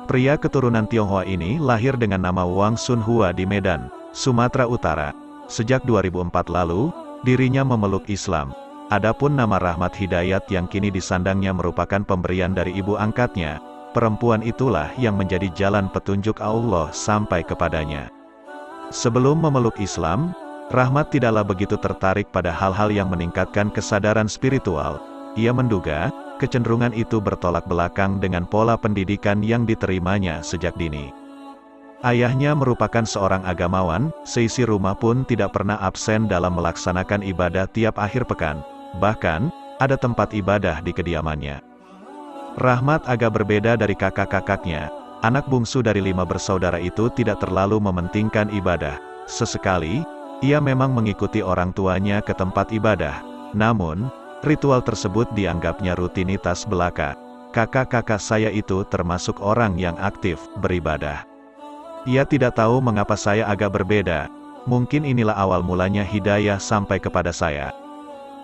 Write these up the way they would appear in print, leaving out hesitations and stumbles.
Pria keturunan Tionghoa ini lahir dengan nama Wang Sunhua di Medan, Sumatera Utara. Sejak 2004 lalu, dirinya memeluk Islam. Adapun nama Rahmat Hidayat yang kini disandangnya merupakan pemberian dari ibu angkatnya. Perempuan itulah yang menjadi jalan petunjuk Allah sampai kepadanya. Sebelum memeluk Islam, Rahmat tidaklah begitu tertarik pada hal-hal yang meningkatkan kesadaran spiritual. Ia menduga, kecenderungan itu bertolak belakang dengan pola pendidikan yang diterimanya sejak dini. Ayahnya merupakan seorang agamawan, seisi rumah pun tidak pernah absen dalam melaksanakan ibadah tiap akhir pekan. Bahkan, ada tempat ibadah di kediamannya. Rahmat agak berbeda dari kakak-kakaknya. Anak bungsu dari 5 bersaudara itu tidak terlalu mementingkan ibadah. Sesekali, ia memang mengikuti orang tuanya ke tempat ibadah. Namun, ritual tersebut dianggapnya rutinitas belaka. Kakak-kakak saya itu termasuk orang yang aktif beribadah. Ia tidak tahu mengapa saya agak berbeda. Mungkin inilah awal mulanya hidayah sampai kepada saya.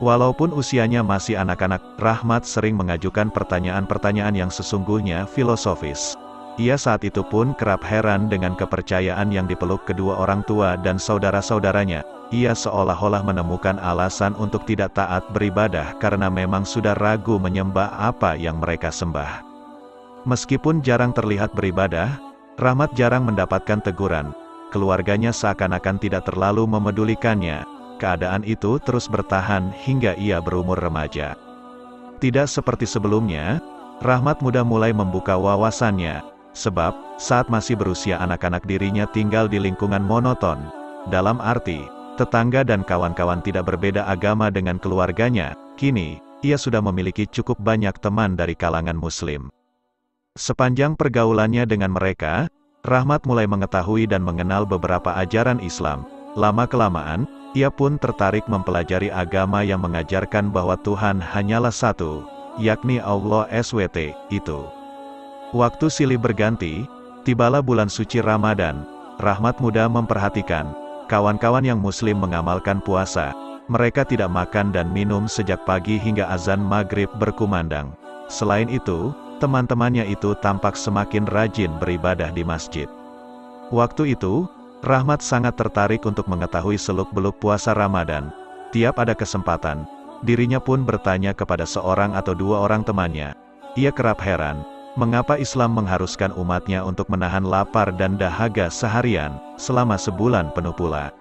Walaupun usianya masih anak-anak, Rahmat sering mengajukan pertanyaan-pertanyaan yang sesungguhnya filosofis. Ia saat itu pun kerap heran dengan kepercayaan yang dipeluk kedua orang tua dan saudara-saudaranya. Ia seolah-olah menemukan alasan untuk tidak taat beribadah karena memang sudah ragu menyembah apa yang mereka sembah. Meskipun jarang terlihat beribadah, Rahmat jarang mendapatkan teguran. Keluarganya seakan-akan tidak terlalu memedulikannya. Keadaan itu terus bertahan hingga ia berumur remaja. Tidak seperti sebelumnya, Rahmat muda mulai membuka wawasannya. Sebab, saat masih berusia anak-anak dirinya tinggal di lingkungan monoton. Dalam arti, tetangga dan kawan-kawan tidak berbeda agama dengan keluarganya. Kini, ia sudah memiliki cukup banyak teman dari kalangan Muslim. Sepanjang pergaulannya dengan mereka, Rahmat mulai mengetahui dan mengenal beberapa ajaran Islam. Lama-kelamaan, ia pun tertarik mempelajari agama yang mengajarkan bahwa Tuhan hanyalah satu, yakni Allah SWT, itu. Waktu silih berganti, tibalah bulan suci Ramadan. Rahmat muda memperhatikan, kawan-kawan yang Muslim mengamalkan puasa. Mereka tidak makan dan minum sejak pagi hingga azan maghrib berkumandang. Selain itu, teman-temannya itu tampak semakin rajin beribadah di masjid. Waktu itu, Rahmat sangat tertarik untuk mengetahui seluk-beluk puasa Ramadan. Tiap ada kesempatan, dirinya pun bertanya kepada seorang atau 2 orang temannya. Ia kerap heran, mengapa Islam mengharuskan umatnya untuk menahan lapar dan dahaga seharian, selama sebulan penuh pula.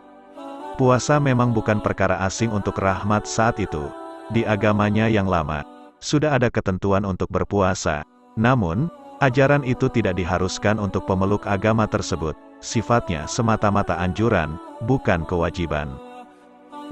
Puasa memang bukan perkara asing untuk Rahmat saat itu. Di agamanya yang lama, sudah ada ketentuan untuk berpuasa. Namun, ajaran itu tidak diharuskan untuk pemeluk agama tersebut. Sifatnya semata-mata anjuran, bukan kewajiban.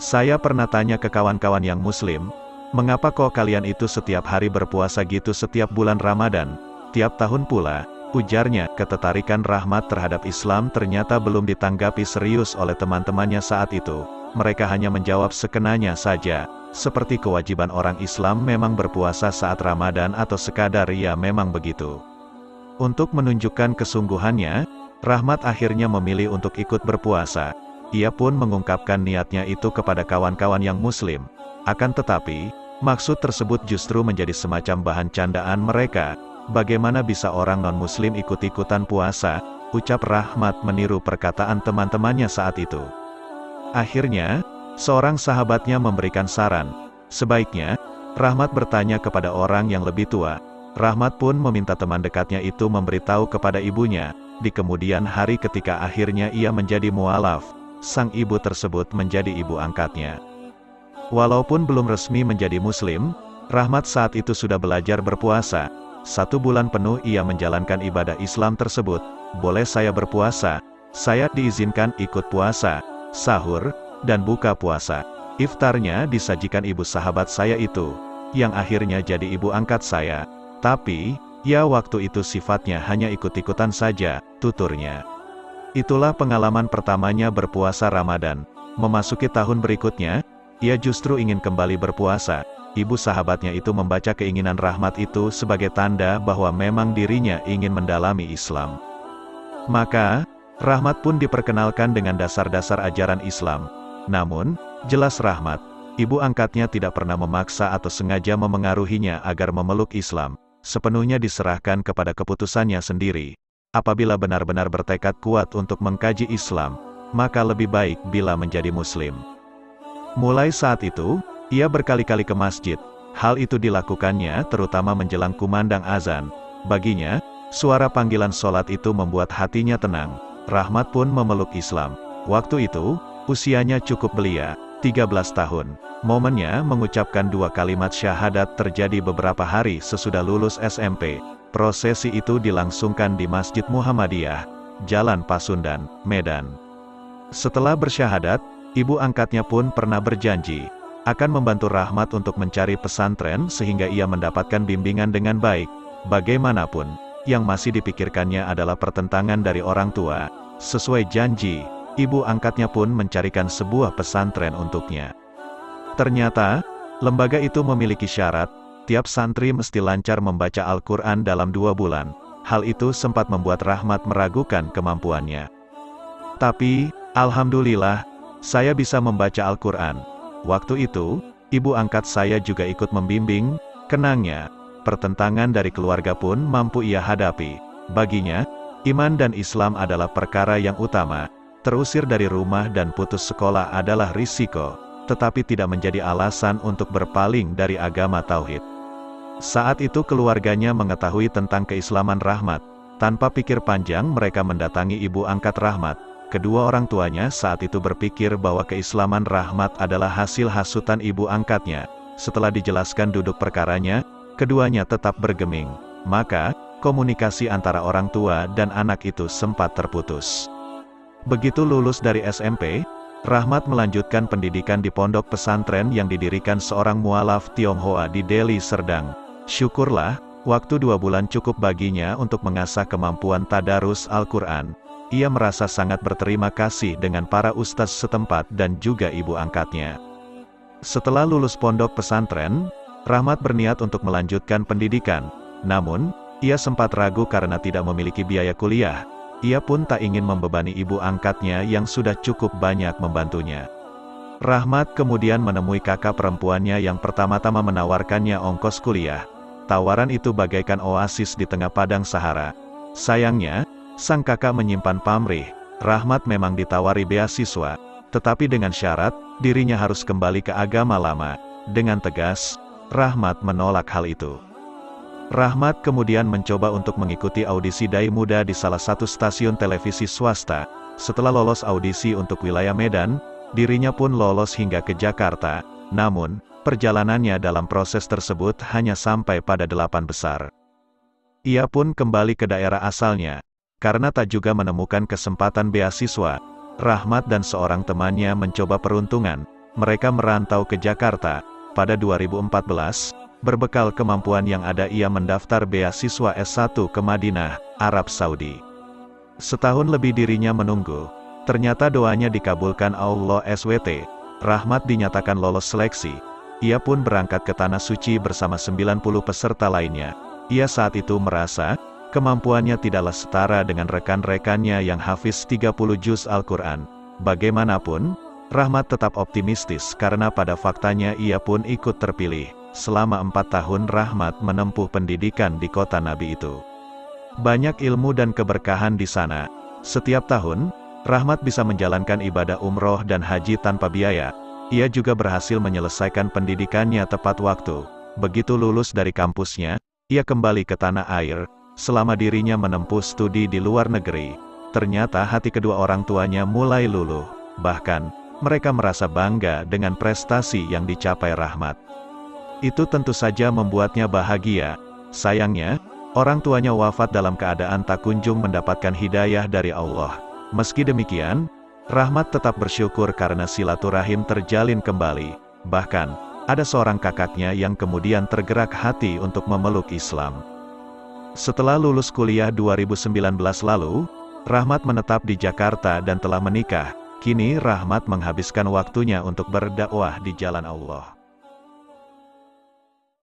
Saya pernah tanya ke kawan-kawan yang Muslim, mengapa kok kalian itu setiap hari berpuasa gitu setiap bulan Ramadan? Tiap tahun pula, ujarnya. Ketertarikan Rahmat terhadap Islam ternyata belum ditanggapi serius oleh teman-temannya saat itu. Mereka hanya menjawab sekenanya saja, seperti kewajiban orang Islam memang berpuasa saat Ramadan atau sekadar ya memang begitu. Untuk menunjukkan kesungguhannya, Rahmat akhirnya memilih untuk ikut berpuasa. Ia pun mengungkapkan niatnya itu kepada kawan-kawan yang Muslim. Akan tetapi, maksud tersebut justru menjadi semacam bahan candaan mereka. Bagaimana bisa orang non-Muslim ikut-ikutan puasa? Ucap Rahmat meniru perkataan teman-temannya saat itu. Akhirnya, seorang sahabatnya memberikan saran. Sebaiknya, Rahmat bertanya kepada orang yang lebih tua. Rahmat pun meminta teman dekatnya itu memberitahu kepada ibunya. Di kemudian hari ketika akhirnya ia menjadi mualaf, sang ibu tersebut menjadi ibu angkatnya. Walaupun belum resmi menjadi Muslim, Rahmat saat itu sudah belajar berpuasa. 1 bulan penuh ia menjalankan ibadah Islam tersebut. Boleh saya berpuasa? Saya diizinkan ikut puasa, sahur, dan buka puasa. Iftarnya disajikan ibu sahabat saya itu, yang akhirnya jadi ibu angkat saya. Tapi, ya waktu itu sifatnya hanya ikut-ikutan saja, tuturnya. Itulah pengalaman pertamanya berpuasa Ramadan. Memasuki tahun berikutnya, ia justru ingin kembali berpuasa. Ibu sahabatnya itu membaca keinginan Rahmat itu sebagai tanda bahwa memang dirinya ingin mendalami Islam. Maka, Rahmat pun diperkenalkan dengan dasar-dasar ajaran Islam. Namun, jelas Rahmat, ibu angkatnya tidak pernah memaksa atau sengaja memengaruhinya agar memeluk Islam. sepenuhnya diserahkan kepada keputusannya sendiri. Apabila benar-benar bertekad kuat untuk mengkaji Islam, maka lebih baik bila menjadi Muslim. Mulai saat itu, ia berkali-kali ke masjid. Hal itu dilakukannya terutama menjelang kumandang azan. Baginya, suara panggilan sholat itu membuat hatinya tenang. Rahmat pun memeluk Islam. Waktu itu, usianya cukup belia, 13 tahun. Momennya mengucapkan 2 kalimat syahadat terjadi beberapa hari sesudah lulus SMP. Prosesi itu dilangsungkan di Masjid Muhammadiyah, Jalan Pasundan, Medan. Setelah bersyahadat, ibu angkatnya pun pernah berjanji akan membantu Rahmat untuk mencari pesantren sehingga ia mendapatkan bimbingan dengan baik. Bagaimanapun, yang masih dipikirkannya adalah pertentangan dari orang tua. Sesuai janji, ibu angkatnya pun mencarikan sebuah pesantren untuknya. Ternyata, lembaga itu memiliki syarat, tiap santri mesti lancar membaca Al-Quran dalam 2 bulan. Hal itu sempat membuat Rahmat meragukan kemampuannya. Tapi, alhamdulillah, saya bisa membaca Al-Quran. Waktu itu, ibu angkat saya juga ikut membimbing. Kenangnya, pertentangan dari keluarga pun mampu ia hadapi. Baginya, iman dan Islam adalah perkara yang utama. Terusir dari rumah dan putus sekolah adalah risiko, tetapi tidak menjadi alasan untuk berpaling dari agama tauhid. Saat itu keluarganya mengetahui tentang keislaman Rahmat. Tanpa pikir panjang mereka mendatangi ibu angkat Rahmat. Kedua orang tuanya saat itu berpikir bahwa keislaman Rahmat adalah hasil hasutan ibu angkatnya. Setelah dijelaskan duduk perkaranya, keduanya tetap bergeming. Maka, komunikasi antara orang tua dan anak itu sempat terputus. Begitu lulus dari SMP, Rahmat melanjutkan pendidikan di pondok pesantren yang didirikan seorang mualaf Tionghoa di Delhi, Serdang. Syukurlah, waktu 2 bulan cukup baginya untuk mengasah kemampuan tadarus Al-Quran. Ia merasa sangat berterima kasih dengan para ustaz setempat dan juga ibu angkatnya. Setelah lulus pondok pesantren, Rahmat berniat untuk melanjutkan pendidikan. Namun, ia sempat ragu karena tidak memiliki biaya kuliah. Ia pun tak ingin membebani ibu angkatnya yang sudah cukup banyak membantunya. Rahmat kemudian menemui kakak perempuannya yang pertama-tama menawarkannya ongkos kuliah. Tawaran itu bagaikan oasis di tengah padang Sahara. Sayangnya, sang kakak menyimpan pamrih. Rahmat memang ditawari beasiswa, tetapi dengan syarat, dirinya harus kembali ke agama lama. Dengan tegas, Rahmat menolak hal itu. Rahmat kemudian mencoba untuk mengikuti audisi dai muda di salah satu stasiun televisi swasta. Setelah lolos audisi untuk wilayah Medan, dirinya pun lolos hingga ke Jakarta. Namun, perjalanannya dalam proses tersebut hanya sampai pada 8 besar. Ia pun kembali ke daerah asalnya. Karena tak juga menemukan kesempatan beasiswa, Rahmat dan seorang temannya mencoba peruntungan. Mereka merantau ke Jakarta. Pada 2014, berbekal kemampuan yang ada ia mendaftar beasiswa S1 ke Madinah, Arab Saudi. Setahun lebih dirinya menunggu. Ternyata doanya dikabulkan Allah SWT. Rahmat dinyatakan lolos seleksi. Ia pun berangkat ke Tanah Suci bersama 90 peserta lainnya. Ia saat itu merasa, kemampuannya tidaklah setara dengan rekan-rekannya yang hafiz 30 juz Al-Quran. Bagaimanapun, Rahmat tetap optimistis karena pada faktanya ia pun ikut terpilih. Selama 4 tahun Rahmat menempuh pendidikan di kota Nabi itu. Banyak ilmu dan keberkahan di sana. Setiap tahun, Rahmat bisa menjalankan ibadah umroh dan haji tanpa biaya. Ia juga berhasil menyelesaikan pendidikannya tepat waktu. Begitu lulus dari kampusnya, ia kembali ke tanah air. Selama dirinya menempuh studi di luar negeri, ternyata hati kedua orang tuanya mulai luluh. Bahkan, mereka merasa bangga dengan prestasi yang dicapai Rahmat. Itu tentu saja membuatnya bahagia. Sayangnya, orang tuanya wafat dalam keadaan tak kunjung mendapatkan hidayah dari Allah. Meski demikian, Rahmat tetap bersyukur karena silaturahim terjalin kembali. Bahkan, ada seorang kakaknya yang kemudian tergerak hati untuk memeluk Islam. Setelah lulus kuliah 2019 lalu, Rahmat menetap di Jakarta dan telah menikah. Kini Rahmat menghabiskan waktunya untuk berdakwah di jalan Allah.